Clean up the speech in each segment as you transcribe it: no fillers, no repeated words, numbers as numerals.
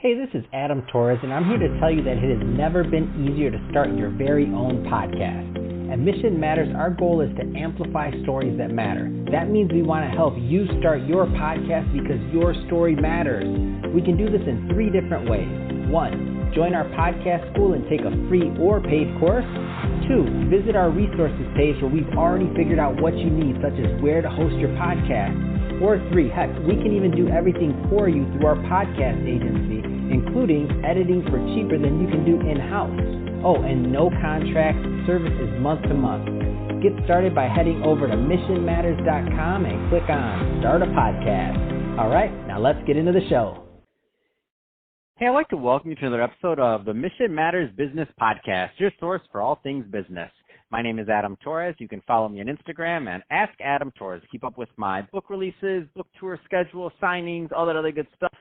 Hey, this is Adam Torres, and I'm here to tell you that it has never been easier to start your very own podcast. At Mission Matters, our goal is to amplify stories that matter. That means we want to help you start your podcast because your story matters. We can do this in 3 different ways. 1, join our podcast school and take a free or paid course. 2, visit our resources page where we've already figured out what you need, such as where to host your podcast. Or 3, heck, we can even do everything for you through our podcast agency, including editing for cheaper than you can do in-house. Oh, and no contract, service is month to month. Get started by heading over to missionmatters.com and click on Start a Podcast. All right, now let's get into the show. Hey, I'd like to welcome you to another episode of the Mission Matters Business Podcast, your source for all things business. My name is Adam Torres. You can follow me on Instagram and Ask Adam Torres. Keep up with my book releases, book tour schedule, signings, all that other good stuff.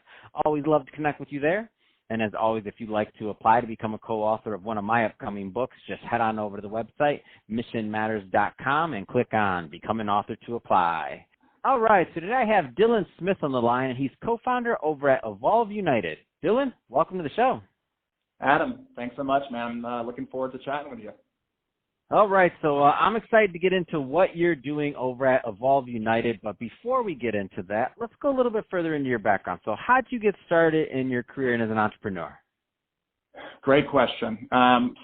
Always love to connect with you there. And as always, if you'd like to apply to become a co-author of one of my upcoming books, just head on over to the website, missionmatters.com, and click on Become an Author to apply. All right, so today I have Dylan Smith on the line, and he's co-founder over at Evolve United. Dylan, welcome to the show. Adam, thanks so much, man. I'm looking forward to chatting with you. All right, so I'm excited to get into what you're doing over at Evolve United, but before we get into that, let's go a little bit further into your background. So how'd you get started in your career and as an entrepreneur? Great question.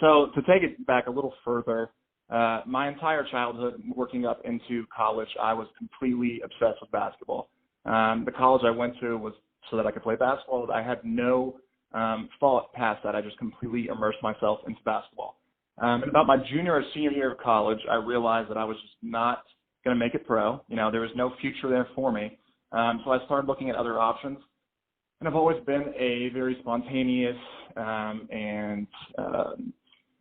So to take it back a little further, my entire childhood working up into college, I was completely obsessed with basketball. The college I went to was so that I could play basketball. I had no thought past that. I just completely immersed myself into basketball. And about my junior or senior year of college, I realized that I was just not going to make it pro. You know, there was no future there for me. So I started looking at other options. And I've always been a very spontaneous and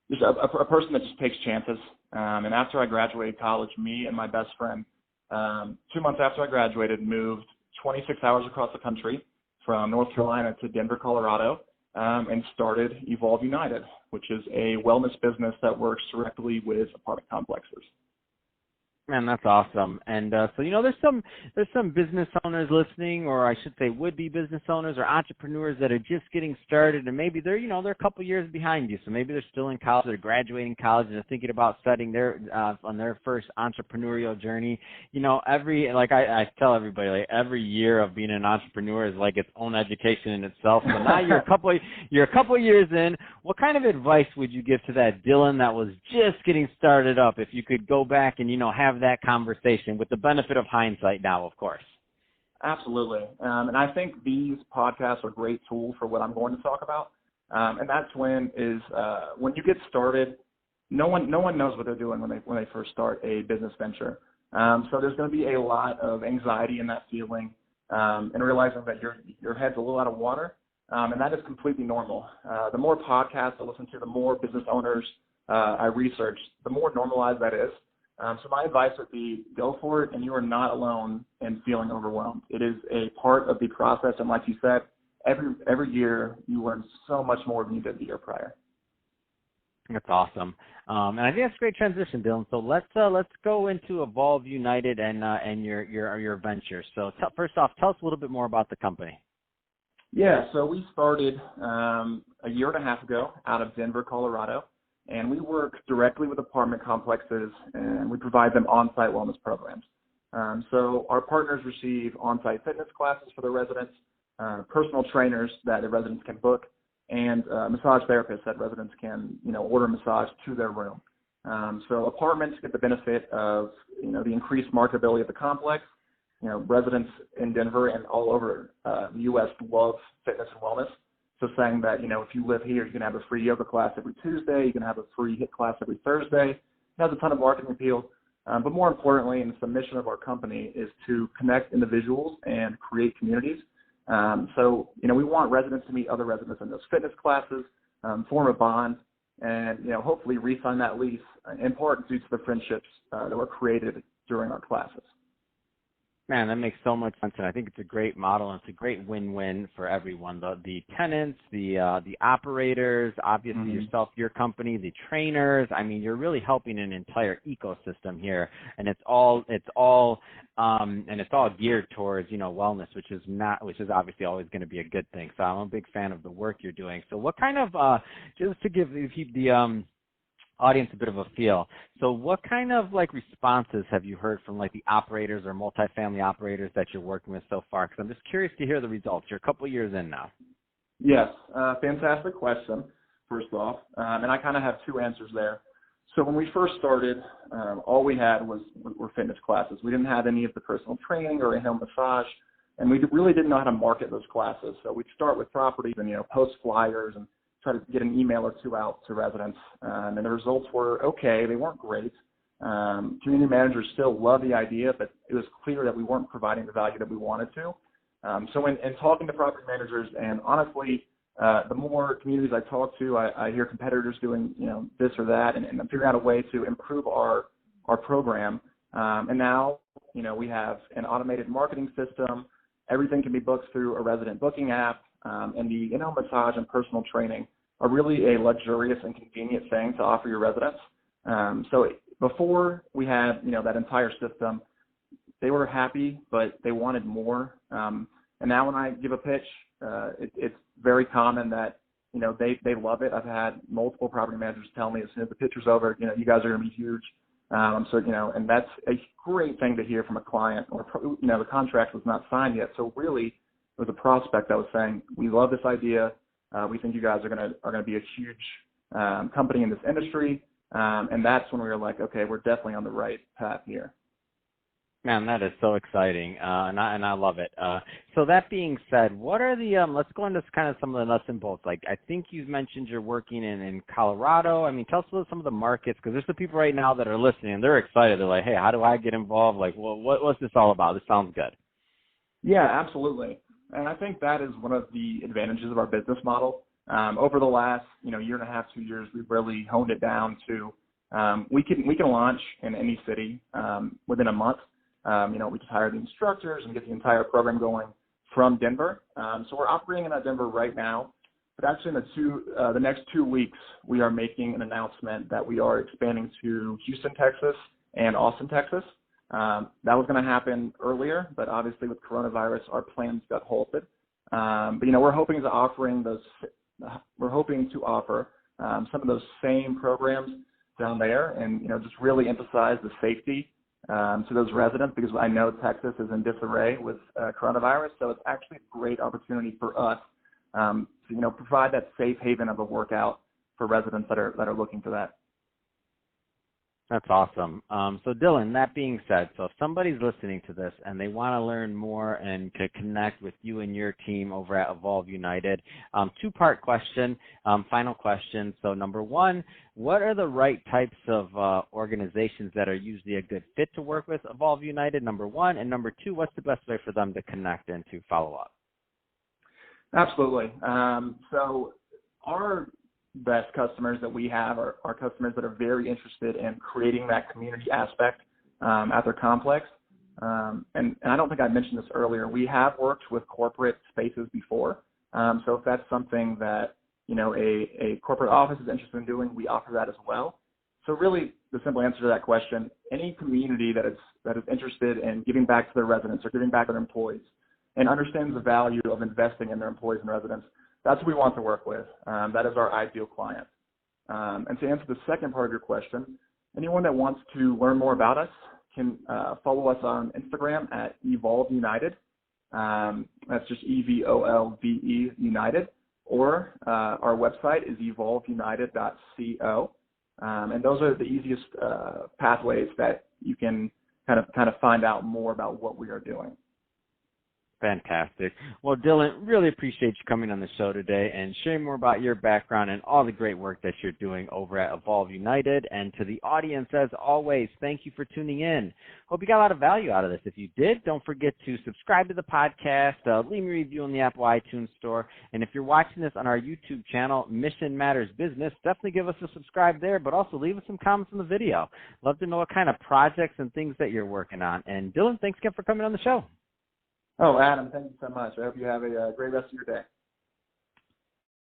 just a person that just takes chances. And after I graduated college, me and my best friend, 2 months after I graduated, moved 26 hours across the country from North Carolina to Denver, Colorado. And started Evolve United, which is a wellness business that works directly with apartment complexes. Man, that's awesome. And so, you know, there's some business owners listening, or I should say would-be business owners or entrepreneurs that are just getting started, and maybe they're a couple years behind you. So maybe they're still in college, they're graduating college, and they're thinking about setting their on their first entrepreneurial journey. You know, I tell everybody, like, every year of being an entrepreneur is like its own education in itself. So now you're a couple years in. What kind of advice would you give to that Dylan that was just getting started up? If you could go back and, you know, have that conversation with the benefit of hindsight now, of course. Absolutely. And I think these podcasts are a great tool for what I'm going to talk about. And that's when you get started, no one knows what they're doing when they first start a business venture. So there's going to be a lot of anxiety in that feeling, and realizing that your head's a little out of water. And that is completely normal. The more podcasts I listen to, the more business owners I research, the more normalized that is. So my advice would be go for it, and you are not alone in feeling overwhelmed. It is a part of the process, and like you said, every year you learn so much more than you did the year prior. That's awesome, and I think that's a great transition, Dylan. So let's go into Evolve United and your venture. So first off, tell us a little bit more about the company. Yeah, so we started a year and a half ago out of Denver, Colorado. And we work directly with apartment complexes, and we provide them on-site wellness programs. So our partners receive on-site fitness classes for their residents, personal trainers that the residents can book, and massage therapists that residents can, order massage to their room. So apartments get the benefit of, the increased marketability of the complex. Residents in Denver and all over the U.S. love fitness and wellness. So saying that, if you live here, you can have a free yoga class every Tuesday, you can have a free HIIT class every Thursday. It has a ton of marketing appeal. But more importantly, and it's the mission of our company, is to connect individuals and create communities. So, we want residents to meet other residents in those fitness classes, form a bond, and, hopefully re-sign that lease, in part due to the friendships that were created during our classes. Man, that makes so much sense, and I think it's a great model, and it's a great win-win for everyone. The tenants, the operators, obviously yourself, your company, the trainers. I mean, you're really helping an entire ecosystem here, and it's all geared towards wellness, which is obviously always going to be a good thing. So I'm a big fan of the work you're doing. So what kind of just to give the audience a bit of a feel. So what kind of responses have you heard from the operators or multifamily operators that you're working with so far? Because I'm just curious to hear the results. You're a couple of years in now. Yes, fantastic question, first off. And I kind of have two answers there. So when we first started, all we had were fitness classes. We didn't have any of the personal training or in-home massage, and we really didn't know how to market those classes. So we'd start with properties and post flyers and try to get an email or two out to residents. And the results were okay. They weren't great. Community managers still loved the idea, but it was clear that we weren't providing the value that we wanted to. So in talking to property managers, and honestly, the more communities I talk to, I hear competitors doing this or that, and I'm figuring out a way to improve our program. And now we have an automated marketing system. Everything can be booked through a resident booking app. And the in-home massage and personal training are really a luxurious and convenient thing to offer your residents. So before we had, that entire system, they were happy, but they wanted more. And now when I give a pitch, it's very common that, they love it. I've had multiple property managers tell me as soon as the pitch was over, you guys are going to be huge. So, and that's a great thing to hear from a client, or, the contract was not signed yet. So really, it was a prospect that was saying, we love this idea. We think you guys are going to be a huge company in this industry. And that's when we were like, okay, we're definitely on the right path here. Man, that is so exciting, and I love it. So that being said, what are the let's go into kind of some of the nuts and bolts. I think you've mentioned you're working in Colorado. I mean, tell us about some of the markets, because there's some people right now that are listening, and they're excited. They're like, hey, how do I get involved? What's this all about? This sounds good. Yeah, absolutely. And I think that is one of the advantages of our business model. Over the last, year and a half, 2 years, we've really honed it down to we can launch in any city within a month. We just hire the instructors and get the entire program going from Denver. So we're operating in Denver right now. But actually, in the next 2 weeks, we are making an announcement that we are expanding to Houston, Texas, and Austin, Texas. That was going to happen earlier, but obviously with coronavirus, our plans got halted. But we're hoping to offer some of those same programs down there, and just really emphasize the safety to those residents, because I know Texas is in disarray with coronavirus. So it's actually a great opportunity for us to provide that safe haven of a workout for residents that are looking for that. That's awesome. So Dylan, that being said, so if somebody's listening to this and they want to learn more and to connect with you and your team over at Evolve United, two-part question, final question. So number one, what are the right types of organizations that are usually a good fit to work with Evolve United, number one? And number two, what's the best way for them to connect and to follow up? Absolutely. So our best customers that we have are customers that are very interested in creating that community aspect at their complex. And I don't think I mentioned this earlier. We have worked with corporate spaces before. So if that's something that, a corporate office is interested in doing, we offer that as well. So really the simple answer to that question, any community that is interested in giving back to their residents or giving back to their employees and understands the value of investing in their employees and residents, that's what we want to work with. That is our ideal client. And to answer the second part of your question, anyone that wants to learn more about us can follow us on Instagram at Evolve United. That's just EVOLVE United. Or our website is evolveunited.co. And those are the easiest pathways that you can kind of find out more about what we are doing. Fantastic. Well, Dylan, really appreciate you coming on the show today and sharing more about your background and all the great work that you're doing over at Evolve United. And to the audience, as always, thank you for tuning in. Hope you got a lot of value out of this. If you did, don't forget to subscribe to the podcast, leave me a review on the Apple iTunes Store. And if you're watching this on our YouTube channel, Mission Matters Business, definitely give us a subscribe there, but also leave us some comments on the video. Love to know what kind of projects and things that you're working on. And Dylan, thanks again for coming on the show. Oh, Adam, thank you so much. I hope you have a great rest of your day.